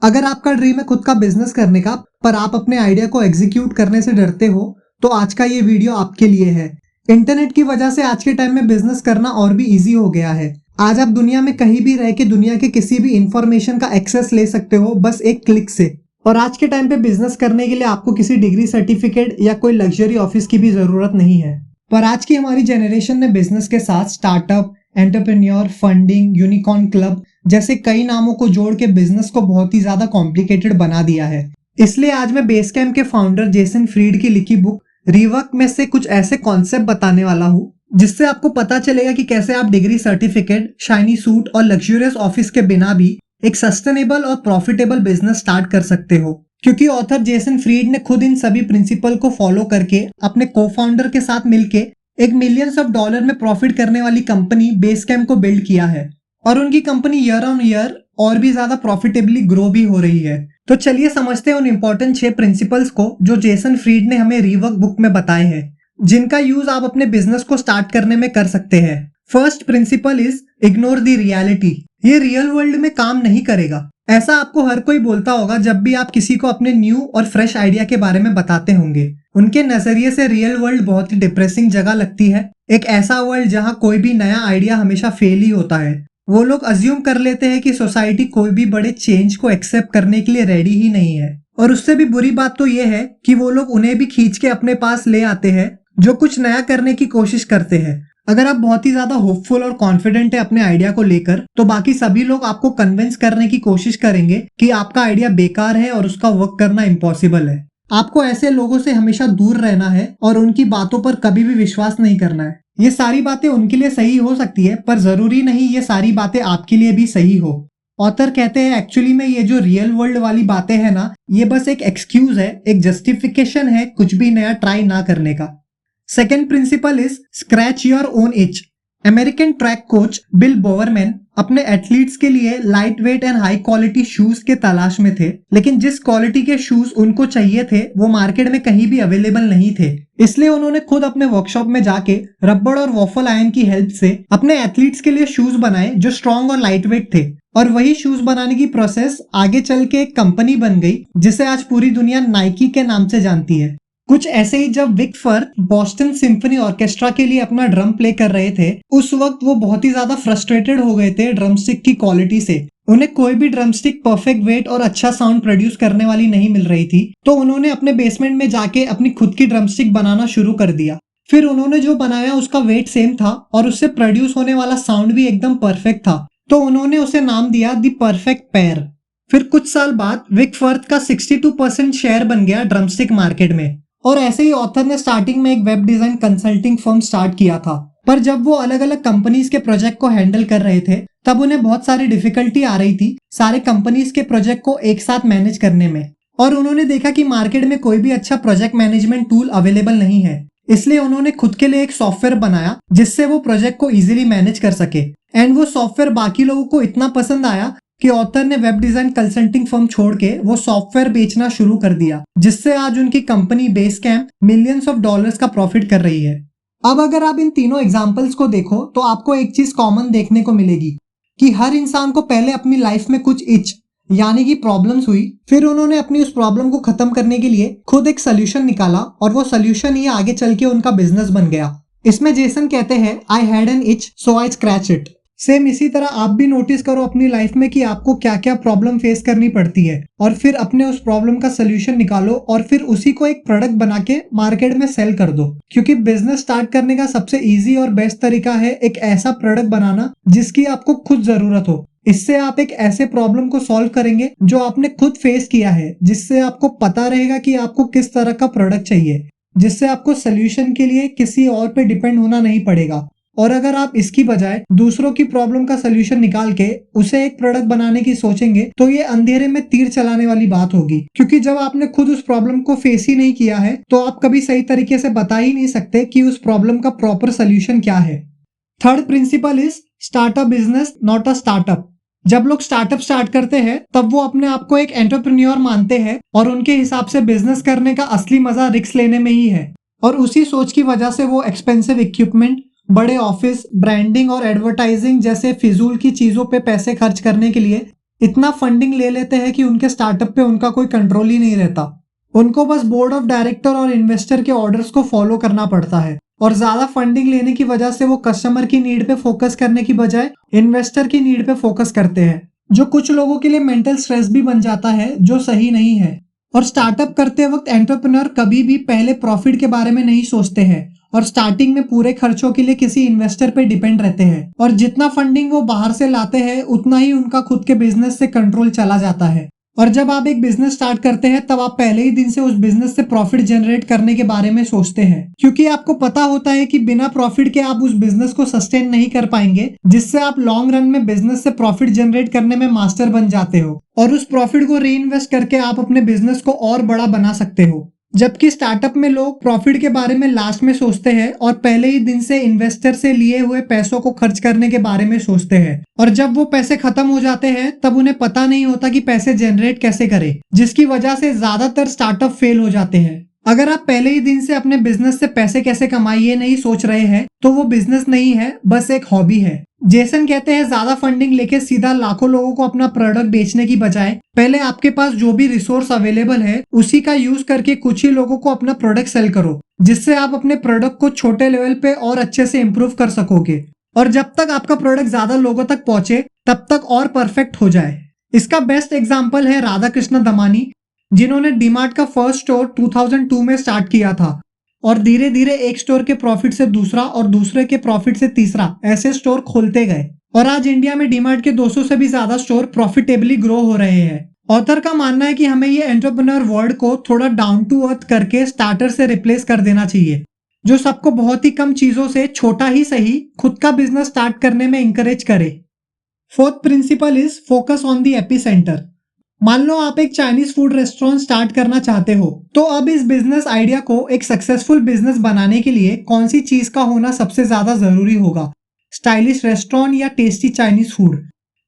अगर आपका ड्रीम है खुद का बिजनेस करने का, पर आप अपने आइडिया को एग्जीक्यूट करने से डरते हो, तो आज का ये वीडियो आपके लिए है। इंटरनेट की वजह से आज के टाइम में बिजनेस करना और भी इजी हो गया है। आज आप दुनिया में कहीं भी रह के दुनिया के किसी भी इंफॉर्मेशन का एक्सेस ले सकते हो, बस एक क्लिक से। और आज के टाइम पे बिजनेस करने के लिए आपको किसी डिग्री सर्टिफिकेट या कोई लग्जरी ऑफिस की भी जरूरत नहीं है। पर आज की हमारी जनरेशन ने बिजनेस के साथ startup, entrepreneur, funding, unicorn club जैसे कई नामों को जोड़ के बिजनेस को बहुत ही ज्यादा कॉम्प्लिकेटेड बना दिया है। इसलिए आज मैं बेसकैम्प के फाउंडर जेसन फ्रीड की लिखी बुक रिवर्क में से कुछ ऐसे कॉन्सेप्ट बताने वाला हूँ, जिससे आपको पता चलेगा कि कैसे आप डिग्री सर्टिफिकेट, शाइनी सूट और लग्जरियस ऑफिस के बिना भी एक सस्टेनेबल और प्रॉफिटेबल बिजनेस स्टार्ट कर सकते हो। क्योंकि ऑथर जेसन फ्रीड ने खुद इन सभी प्रिंसिपल को फॉलो करके अपने को फाउंडर के साथ मिलके एक मिलियंस ऑफ डॉलर में प्रॉफिट करने वाली कंपनी बेसकैम्प को बिल्ड किया है। और उनकी कंपनी ईयर ऑन ईयर और भी ज्यादा प्रॉफिटेबली ग्रो भी हो रही है। तो चलिए समझते हैं उन इंपॉर्टेंट 6 प्रिंसिपल्स को जो जेसन फ्रीड ने हमें रिवर्क बुक में बताए हैं, जिनका यूज आप अपने बिजनेस को स्टार्ट करने में कर सकते हैं। First principle is ignore the reality. ये रियल वर्ल्ड में काम नहीं करेगा। ऐसा आपको हर कोई बोलता होगा जब भी आप किसी को अपने न्यू और फ्रेश आइडिया के बारे में बताते होंगे। उनके नजरिए से रियल वर्ल्ड बहुत ही डिप्रेसिंग जगह लगती है, एक ऐसा वर्ल्ड जहां कोई भी नया आइडिया हमेशा फेल ही होता है। वो लोग अज्यूम कर लेते हैं कि सोसाइटी कोई भी बड़े चेंज को एक्सेप्ट करने के लिए रेडी ही नहीं है। और उससे भी बुरी बात तो ये है कि वो लोग उन्हें भी खींच के अपने पास ले आते हैं जो कुछ नया करने की कोशिश करते हैं। अगर आप बहुत ही ज्यादा होपफुल और कॉन्फिडेंट है अपने आइडिया को लेकर, तो बाकी सभी लोग आपको कन्विंस करने की कोशिश करेंगे कि आपका आइडिया बेकार है और उसका वर्क करना इम्पॉसिबल है। आपको ऐसे लोगों से हमेशा दूर रहना है और उनकी बातों पर कभी भी विश्वास नहीं करना है। ये सारी बातें उनके लिए सही हो सकती है, पर जरूरी नहीं ये सारी बातें आपके लिए भी सही हो। ऑथर कहते हैं एक्चुअली में ये जो रियल वर्ल्ड वाली बातें हैं ना, ये बस एक एक्सक्यूज है, एक जस्टिफिकेशन है कुछ भी नया ट्राई ना करने का। Second principle is scratch your own itch. American track coach Bill Bowerman अपने एथलीट्स के लिए light weight and high quality shoes के तलाश में थे, लेकिन जिस क्वालिटी के शूज उनको चाहिए थे वो मार्केट में कहीं भी अवेलेबल नहीं थे। इसलिए उन्होंने खुद अपने वर्कशॉप में जाके रबड़ और वॉफल आयन की हेल्प से अपने एथलीट्स के लिए शूज बनाए जो स्ट्रॉन्ग और लाइट वेट थे। और वही शूज बनाने की प्रोसेस आगे चल के एक कंपनी बन गई जिसे आज पूरी दुनिया नाइकी के नाम से जानती है। कुछ ऐसे ही जब Vic Firth Boston symphony orchestra के लिए अपना ड्रम प्ले कर रहे थे, उस वक्त वो बहुत ही ज्यादा फ्रस्ट्रेटेड हो गए थे ड्रमस्टिक की क्वालिटी से। उन्हें कोई भी ड्रमस्टिक परफेक्ट वेट और अच्छा साउंड प्रोड्यूस करने वाली नहीं मिल रही थी। तो उन्होंने अपने बेसमेंट में जाके अपनी खुद की ड्रमस्टिक बनाना शुरू कर दिया। फिर उन्होंने जो बनाया उसका वेट सेम था और उससे प्रोड्यूस होने वाला साउंड भी एकदम परफेक्ट था। तो उन्होंने उसे नाम दिया द परफेक्ट पेयर। फिर कुछ साल बाद विक फर्थ का 62% शेयर बन गया ड्रमस्टिक मार्केट में। और ऐसे ही ऑथर ने स्टार्टिंग में एक web design consulting firm start किया था, पर जब वो अलग अलग कंपनीज के प्रोजेक्ट को हैंडल कर रहे थे तब उन्हें बहुत सारी डिफिकल्टी आ रही थी सारे कंपनीज के प्रोजेक्ट को एक साथ मैनेज करने में। और उन्होंने देखा कि मार्केट में कोई भी अच्छा प्रोजेक्ट मैनेजमेंट टूल अवेलेबल नहीं है। इसलिए उन्होंने खुद के लिए एक सॉफ्टवेयर बनाया जिससे वो प्रोजेक्ट को इजिली मैनेज कर सके। एंड वो सॉफ्टवेयर बाकी लोगों को इतना पसंद आया कि ऑथर ने वेब डिजाइन कंसल्टिंग फर्म छोड़ के वो सॉफ्टवेयर बेचना शुरू कर दिया, जिससे आज उनकी कंपनी बेसकैम्प मिलियंस ऑफ डॉलर्स का प्रॉफिट कर रही है। अब अगर आप इन तीनों एग्जांपल्स को देखो तो आपको एक चीज कॉमन देखने को मिलेगी कि हर इंसान को पहले अपनी लाइफ में कुछ इच यानी कि प्रॉब्लम्स हुई, फिर उन्होंने अपनी उस प्रॉब्लम को खत्म करने के लिए खुद एक सोल्यूशन निकाला और वो सोल्यूशन ही आगे चल के उनका बिजनेस बन गया। इसमें जेसन कहते हैं I had an etch so I scratch it. Same इसी तरह आप भी नोटिस करो अपनी लाइफ में कि आपको क्या क्या प्रॉब्लम फेस करनी पड़ती है और फिर अपने उस प्रॉब्लम का सोल्यूशन निकालो और फिर उसी को एक प्रोडक्ट बना के मार्केट में सेल कर दो। क्योंकि बिजनेस स्टार्ट करने का सबसे इजी और बेस्ट तरीका है एक ऐसा प्रोडक्ट बनाना जिसकी आपको खुद जरूरत हो। इससे आप एक ऐसे प्रॉब्लम को सॉल्व करेंगे जो आपने खुद फेस किया है, जिससे आपको पता रहेगा कि आपको किस तरह का प्रोडक्ट चाहिए, जिससे आपको सोल्यूशन के लिए किसी और पे डिपेंड होना नहीं पड़ेगा। और अगर आप इसकी बजाय दूसरों की प्रॉब्लम का सोल्यूशन निकाल के उसे एक प्रोडक्ट बनाने की सोचेंगे तो ये अंधेरे में तीर चलाने वाली बात होगी। क्योंकि जब आपने खुद उस प्रॉब्लम को फेस ही नहीं किया है तो आप कभी सही तरीके से बता ही नहीं सकते कि उस प्रॉब्लम का प्रॉपर सोल्यूशन क्या है। Third principal is start a business not a startup. जब लोग स्टार्टअप स्टार्ट करते हैं तब वो अपने आप को एक एंटरप्रेन्योर मानते हैं और उनके हिसाब से बिजनेस करने का असली मजा रिस्क लेने में ही है। और उसी सोच की वजह से वो एक्सपेंसिव इक्विपमेंट, बड़े ऑफिस, ब्रांडिंग और एडवर्टाइजिंग जैसे फिजूल की चीजों पे पैसे खर्च करने के लिए इतना फंडिंग ले लेते हैं कि उनके स्टार्टअप पे उनका कोई कंट्रोल ही नहीं रहता। उनको बस बोर्ड ऑफ डायरेक्टर और इन्वेस्टर के ऑर्डर्स को फॉलो करना पड़ता है और ज्यादा फंडिंग लेने की वजह से वो कस्टमर की नीड पे फोकस करने की बजाय इन्वेस्टर की नीड पे फोकस करते हैं, जो कुछ लोगों के लिए मेंटल स्ट्रेस भी बन जाता है, जो सही नहीं है। और स्टार्टअप करते वक्त एंटरप्रेन्योर कभी भी पहले प्रॉफिट के बारे में नहीं सोचते हैं और स्टार्टिंग में पूरे खर्चों के लिए किसी इन्वेस्टर पे डिपेंड रहते हैं और जितना फंडिंग वो बाहर से लाते हैं उतना ही उनका खुद के बिजनेस से कंट्रोल चला जाता है। और जब आप एक बिजनेस स्टार्ट करते हैं तब आप पहले ही दिन से उस बिजनेस से प्रॉफिट जनरेट करने के बारे में सोचते हैं, क्योंकि आपको पता होता है कि बिना प्रॉफिट के आप उस बिजनेस को सस्टेन नहीं कर पाएंगे, जिससे आप लॉन्ग रन में बिजनेस से प्रॉफिट जनरेट करने में मास्टर बन जाते हो और उस प्रॉफिट को री इन्वेस्ट करके आप अपने बिजनेस को और बड़ा बना सकते हो। जबकि स्टार्टअप में लोग प्रॉफिट के बारे में लास्ट में सोचते हैं और पहले ही दिन से इन्वेस्टर से लिए हुए पैसों को खर्च करने के बारे में सोचते हैं और जब वो पैसे खत्म हो जाते हैं तब उन्हें पता नहीं होता कि पैसे जनरेट कैसे करें, जिसकी वजह से ज्यादातर स्टार्टअप फेल हो जाते हैं। अगर आप पहले ही दिन से अपने बिजनेस से पैसे कैसे कमाइए नहीं सोच रहे हैं तो वो बिजनेस नहीं है, बस एक हॉबी है। जेसन कहते हैं ज्यादा फंडिंग लेके सीधा लाखों लोगों को अपना प्रोडक्ट बेचने की बजाय पहले आपके पास जो भी रिसोर्स अवेलेबल है उसी का यूज करके कुछ ही लोगों को अपना प्रोडक्ट सेल करो, जिससे आप अपने प्रोडक्ट को छोटे लेवल पे और अच्छे से इम्प्रूव कर सकोगे और जब तक आपका प्रोडक्ट ज्यादा लोगों तक पहुंचे तब तक और परफेक्ट हो जाए। इसका बेस्ट एग्जाम्पल है राधा कृष्ण दमानी, जिन्होंने डीमार्ट का फर्स्ट स्टोर 2002 में स्टार्ट किया था और धीरे धीरे एक स्टोर के प्रॉफिट से दूसरा और दूसरे के प्रॉफिट से तीसरा ऐसे स्टोर खोलते गए और आज इंडिया में डीमार्ट के 200 से भी ज्यादा स्टोर प्रॉफिटेबली ग्रो हो रहे हैं। ऑथर का मानना है कि हमें ये एंटरप्रेन्योर वर्ल्ड को थोड़ा डाउन टू अर्थ करके स्टार्टर से रिप्लेस कर देना चाहिए, जो सबको बहुत ही कम चीजों से छोटा ही सही खुद का बिजनेस स्टार्ट करने में इंकरेज करे। Fourth principle is focus on the epicentre. मान लो आप एक चाइनीज फूड रेस्टोरेंट स्टार्ट करना चाहते हो, तो अब इस बिजनेस आइडिया को एक सक्सेसफुल बिजनेस बनाने के लिए कौन सी चीज का होना सबसे ज्यादा जरूरी होगा, स्टाइलिश रेस्टोरेंट या टेस्टी चाइनीज फूड?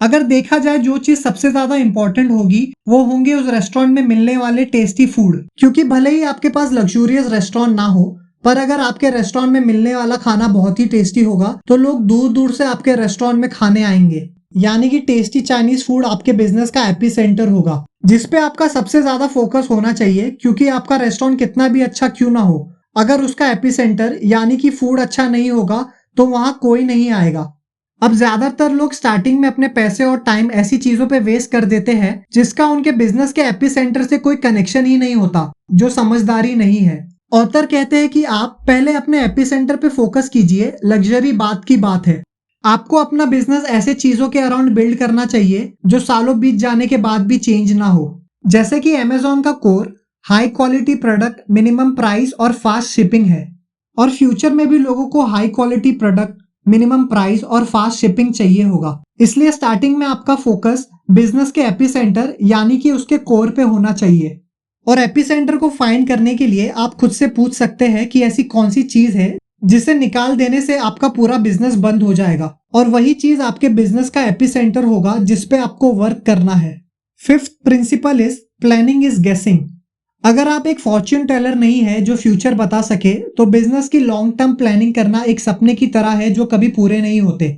अगर देखा जाए जो चीज सबसे ज्यादा इंपॉर्टेंट होगी वो होंगे उस रेस्टोरेंट में मिलने वाले टेस्टी फूड, क्योंकि भले ही आपके पास लग्जूरियस रेस्टोरेंट ना हो पर अगर आपके रेस्टोरेंट में मिलने वाला खाना बहुत ही टेस्टी होगा तो लोग दूर दूर से आपके रेस्टोरेंट में खाने आएंगे। यानी कि टेस्टी चाइनीज फूड आपके बिजनेस का एपिसेंटर होगा, जिसपे आपका सबसे ज्यादा फोकस होना चाहिए, क्योंकि आपका रेस्टोरेंट कितना भी अच्छा क्यों ना हो, अगर उसका एपिसेंटर यानी कि फूड अच्छा नहीं होगा तो वहां कोई नहीं आएगा। अब ज्यादातर लोग स्टार्टिंग में अपने पैसे और टाइम ऐसी चीजों पे वेस्ट कर देते हैं जिसका उनके बिजनेस के एपिसेंटर से कोई कनेक्शन ही नहीं होता, जो समझदारी नहीं है। ऑथर कहते हैं कि आप पहले अपने एपिसेंटर पे फोकस कीजिए, लग्जरी बात की बात है। आपको अपना बिजनेस ऐसे चीजों के अराउंड बिल्ड करना चाहिए जो सालों बीत जाने के बाद भी चेंज ना हो, जैसे कि अमेजोन का core high quality product, minimum price और फास्ट शिपिंग है और फ्यूचर में भी लोगों को high quality product, minimum price और फास्ट शिपिंग चाहिए होगा। इसलिए स्टार्टिंग में आपका फोकस बिजनेस के एपिसेंटर यानी कि उसके कोर पे होना चाहिए। और एपिसेंटर को फाइंड करने के लिए आप खुद से पूछ सकते हैं कि ऐसी कौन सी चीज है जिसे निकाल देने से आपका पूरा बिजनेस बंद हो जाएगा और वही चीज आपके बिजनेस का एपिसेंटर होगा जिसपे आपको वर्क करना है। Fifth principle is planning is guessing. अगर आप एक फॉर्च्यून टेलर नहीं है जो फ्यूचर बता सके तो बिजनेस की लॉन्ग टर्म प्लानिंग करना एक सपने की तरह है जो कभी पूरे नहीं होते।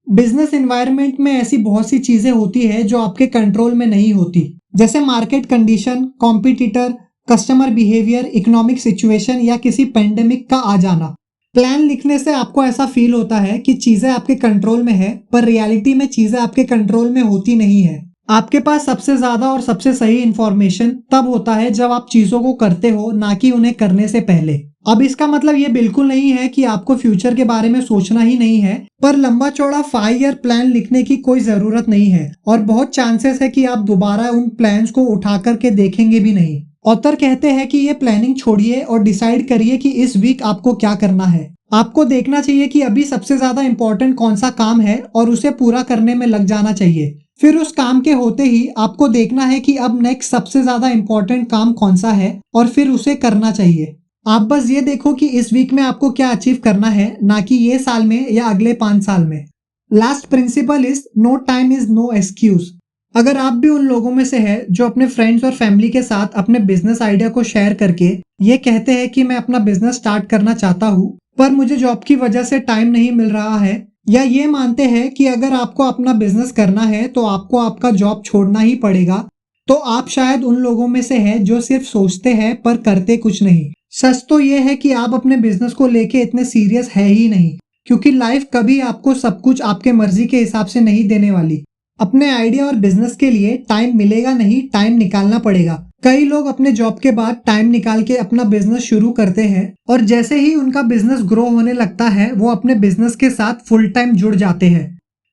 बिजनेस एनवायरनमेंट में ऐसी बहुत सी चीजें होती है जो आपके कंट्रोल में नहीं होती, जैसे market condition, competitor, customer behaviour, economic situation या किसी पेंडेमिक का आ जाना। प्लान लिखने से आपको ऐसा फील होता है कि चीजें आपके कंट्रोल में है, पर रियलिटी में चीजें आपके कंट्रोल में होती नहीं है। आपके पास सबसे ज्यादा और सबसे सही इंफॉर्मेशन तब होता है जब आप चीजों को करते हो, ना कि उन्हें करने से पहले। अब इसका मतलब ये बिल्कुल नहीं है कि आपको फ्यूचर के बारे में सोचना ही नहीं है, पर लंबा चौड़ा 5 ईयर प्लान लिखने की कोई जरूरत नहीं है और बहुत चांसेस है कि आप दोबारा उन प्लान्स को उठा करके देखेंगे भी नहीं। ऑथर कहते हैं कि ये प्लानिंग छोड़िए और डिसाइड करिए कि इस वीक आपको क्या करना है। आपको देखना चाहिए कि अभी सबसे ज्यादा इंपॉर्टेंट कौन सा काम है और उसे पूरा करने में लग जाना चाहिए। फिर उस काम के होते ही आपको देखना है कि अब नेक्स्ट सबसे ज्यादा इंपॉर्टेंट काम कौन सा है और फिर उसे करना चाहिए। आप बस ये देखो कि इस वीक में आपको क्या अचीव करना है, ना कि ये साल में या अगले 5 साल में। Last principle is no time is no excuse. अगर आप भी उन लोगों में से है जो अपने फ्रेंड्स और फैमिली के साथ अपने बिजनेस आइडिया को शेयर करके ये कहते हैं कि मैं अपना बिजनेस स्टार्ट करना चाहता हूँ पर मुझे जॉब की वजह से टाइम नहीं मिल रहा है, या ये मानते हैं कि अगर आपको अपना बिजनेस करना है तो आपको आपका जॉब छोड़ना ही पड़ेगा, तो आप शायद उन लोगों में से हैं जो सिर्फ सोचते हैं पर करते कुछ नहीं। सच तो ये है कि आप अपने बिजनेस को लेके इतने सीरियस है ही नहीं, क्योंकि लाइफ कभी आपको सब कुछ आपके मर्जी के हिसाब से नहीं देने वाली। अपने आइडिया और बिजनेस के लिए टाइम मिलेगा नहीं, टाइम निकालना पड़ेगा। कई लोग अपने जॉब के बाद टाइम निकाल के अपना बिजनेस शुरू करते हैं और जैसे ही उनका बिजनेस ग्रो होने लगता है वो अपने बिजनेस के साथ फुल टाइम जुड़ जाते हैं।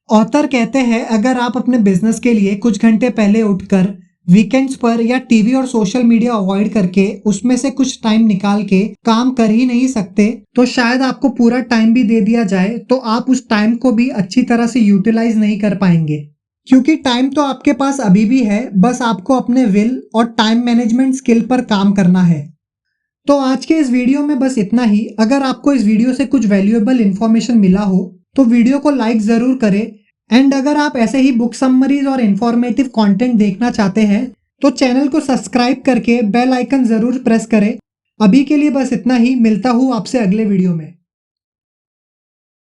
ऑथर कहते हैं अगर आप अपने बिजनेस के लिए कुछ घंटे पहले उठकर वीकेंड्स पर या टीवी और सोशल मीडिया अवॉइड करके उसमें से कुछ टाइम निकाल के काम कर ही नहीं सकते, तो शायद आपको पूरा टाइम भी दे दिया जाए तो आप उस टाइम को भी अच्छी तरह से यूटिलाइज नहीं कर पाएंगे। क्योंकि टाइम तो आपके पास अभी भी है, बस आपको अपने विल और टाइम मैनेजमेंट स्किल पर काम करना है। तो आज के इस वीडियो में बस इतना ही। अगर आपको इस वीडियो से कुछ वैल्यूएबल इंफॉर्मेशन मिला हो तो वीडियो को लाइक जरूर करें। एंड अगर आप ऐसे ही बुक समरीज और इंफॉर्मेटिव कंटेंट देखना चाहते हैं तो चैनल को सब्सक्राइब करके बेल आइकन जरूर प्रेस करें। अभी के लिए बस इतना ही, मिलता हूँ आपसे अगले वीडियो में।